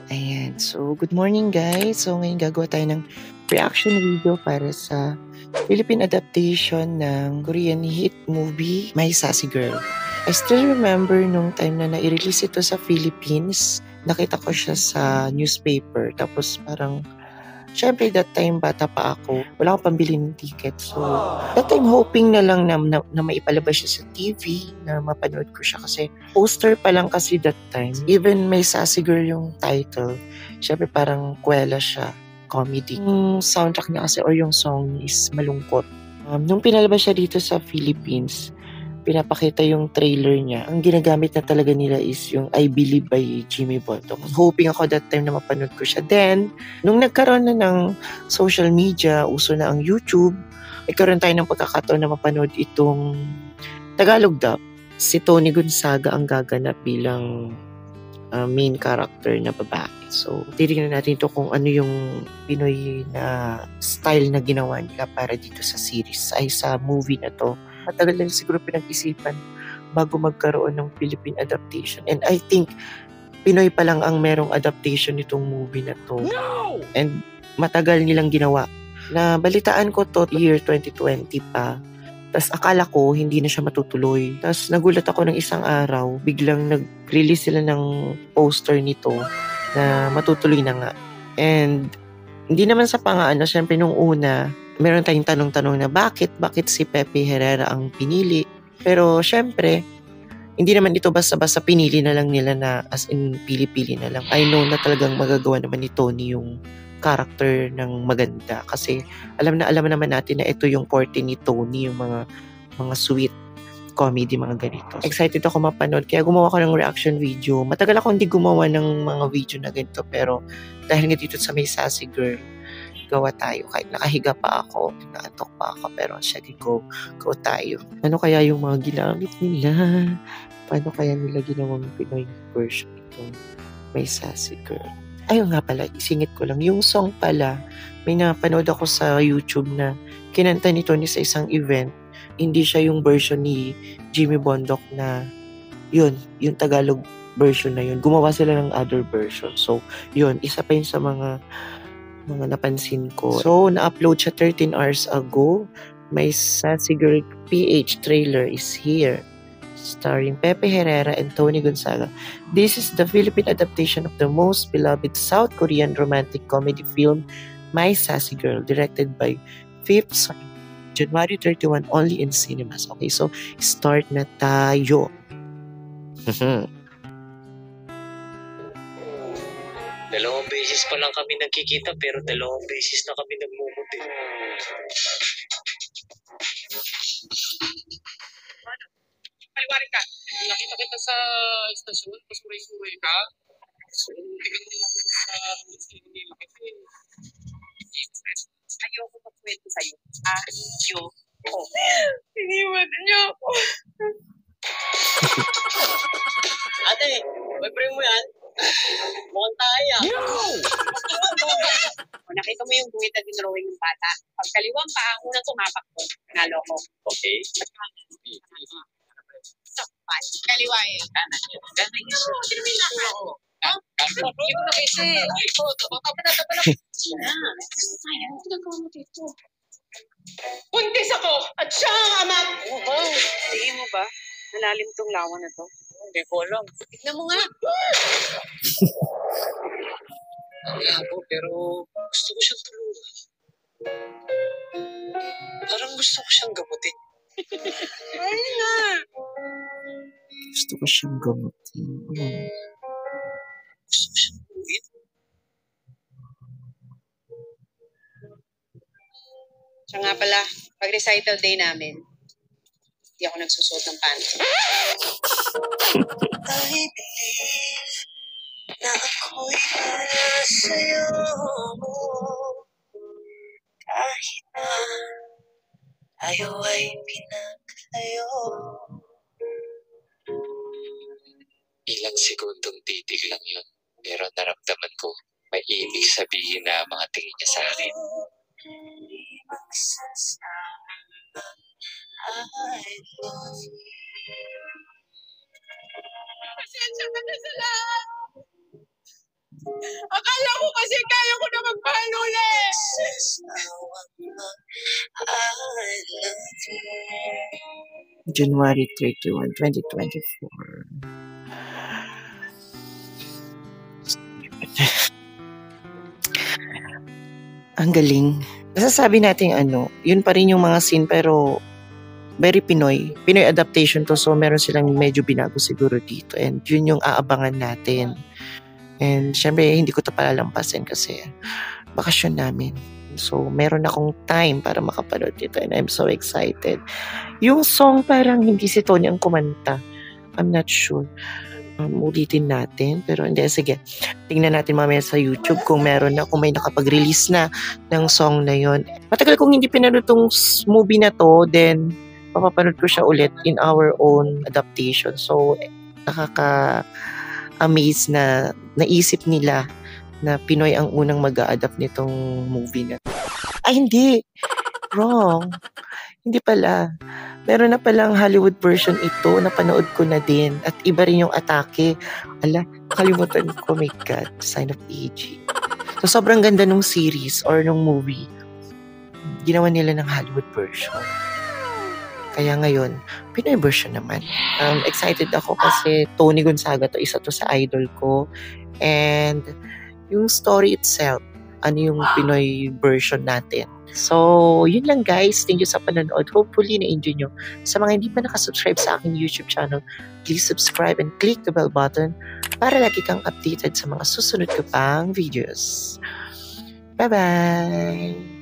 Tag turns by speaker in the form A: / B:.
A: Ayan. So, good morning guys. So, ngayon gagawa tayo ng reaction video para sa Philippine adaptation ng Korean hit movie, My Sassy Girl. I still remember nung time na nai-release ito sa Philippines. Nakita ko siya sa newspaper. Tapos parang, syempre that time bata pa ako. Wala akong pambili ng ticket. So, that time hoping na lang na maipalabas siya sa TV, na mapanood ko siya kasi poster pa lang kasi that time. Even may Sassy Girl yung title. Syempre parang kwela siya, comedy. Yung soundtrack niya kasi or yung song is malungkot. Nung pinalabas siya dito sa Philippines, pinapakita yung trailer niya. Ang ginagamit na talaga nila is yung I Believe by Jimmy Bonto. Hoping ako that time na mapanood ko siya. Then, nung nagkaroon na ng social media, uso na ang YouTube, nagkaroon tayo ng pagkakataon na mapanood itong Tagalog dub. Si Tony Gonzaga ang gaganap bilang main character na babae. So, titignan natin ito kung ano yung Pinoy na style na ginawa nila para dito sa series ay sa movie na to. Matagal lang siguro pinag-isipan bago magkaroon ng Philippine adaptation. And I think Pinoy pa lang ang merong adaptation nitong movie na to. No! And matagal nilang ginawa. Na balitaan ko to year 2020 pa. Tapos akala ko hindi na siya matutuloy. Tapos nagulat ako ng isang araw, biglang nag-release sila ng poster nito na matutuloy na nga. And hindi naman sa pangaano, syempre nung una, meron tayong tanong-tanong na bakit si Pepe Herrera ang pinili. Pero syempre, hindi naman ito basta-basta pinili na lang nila na as in pili-pili na lang. I know na talagang magagawa naman ni Tony yung character ng maganda kasi alam naman natin na ito yung forte ni Tony, yung mga sweet comedy, mga ganito. Excited ako mapanood kaya gumawa ko ng reaction video. Matagal ako hindi gumawa ng mga video na ganito pero dahil nga dito sa May Sassy Girl, gawa tayo. Kahit nakahiga pa ako, naantok pa ako, pero sige, go tayo. Ano kaya yung mga ginamit nila? Paano kaya nila ginawang Pinoy version itong May Sassy Girl? Ayun nga pala, isingit ko lang. Yung song pala, may napanood ako sa YouTube na kinanta nito ni sa isang event. Hindi siya yung version ni Jimmy Bondoc na yun, yung Tagalog version na yun. Gumawa sila ng other version. So, yun, isa pa yun sa mga napansin ko. So, na-upload siya 13 hours ago. My Sassy Girl PH trailer is here, starring Pepe Herrera and Tony Gonzaga. This is the Philippine adaptation of the most beloved South Korean romantic comedy film, My Sassy Girl, directed by Fifth Son, January 31, only in cinemas. Okay, so start na tayo.
B: Dalawang beses pa lang kami nagkikita pero dalawang beses na kami nagmumuti. Paliwarin ka. Nakita kita sa istasyon, pasuray-suray ka. So, tingnan mo ako sa nila kasi ayoko magkwento sa'yo. Ayoko. Iniwan niyo ako. Ate, boyfriend mo yan? Mukhang tayo. Nakita mo yung guhit na dinrawing ng bata. Pag kaliwang pa, ang unang tumapak ko. Nalo ko. Okay. Sakpan. Kaliwa eh. Kanan yun. Kanan yun. Sino ako? Hindi ko nakita eh. Ay, ito. Tapos. Sina. Sayang. Ano ginagawa mo dito? Buntis ako at siya ang ama. Oo. Tingin mo ba? Nalalim tong lawa na to. Hindi ko alam. Tignan mo nga. Wala po, pero gusto ko siyang tulungan. Parang gusto ko siyang gamutin. Ay na!
A: Gusto ko siyang gamutin.
B: Gusto ko siyang tulungan. Siya nga pala, pag-recital day namin, hindi ako nagsusuot ng pants. I believe na ako'y para sa'yo. Kahit na tayo ay pinaglayo. Ilang segundong titig lang yun. Pero naramdaman ko, may ibig sabihin na mga tingin niya sa akin. I love you. Pasensya ka na sa lahat. Akala ko kasi kaya ko na magmahal ulit.
A: January 31, 2024. Ang galing. Nasasabi natin yun pa rin yung mga scene pero very Pinoy. Pinoy adaptation to, so meron silang medyo binago siguro dito and yun yung aabangan natin. And syempre hindi ko to palalampasin kasi bakasyon namin. So meron akong time para makapanood dito and I'm so excited. Yung song parang hindi si Tony ang kumanta. I'm not sure. Ulitin natin. Pero hindi, sige. Tingnan natin mamaya sa YouTube kung meron na, kung may nakapag-release na ng song na yon. Matagal kong hindi pinanood tong movie na to, then papapanood ko siya ulit in our own adaptation. So, nakaka-amaze na naisip nila na Pinoy ang unang mag-a-adapt nitong movie na. Ay, hindi. Wrong. Hindi pala. Meron na palang Hollywood version ito, napanood ko na din. At iba rin yung atake. Ala, kalimutan ko, my God, sign of aging. So, sobrang ganda nung series or nung movie. Ginawa nila ng Hollywood version. Kaya ngayon, Pinoy version naman. Excited ako kasi Tony Gonzaga to, isa to sa idol ko. And yung story itself, ano yung Pinoy version natin. So, yun lang guys. Thank you sa panonood. Hopefully, na-enjoy nyo. Sa mga hindi pa nakasubscribe sa aking YouTube channel, please subscribe and click the bell button para lagi kang updated sa mga susunod ko pang videos. Bye-bye!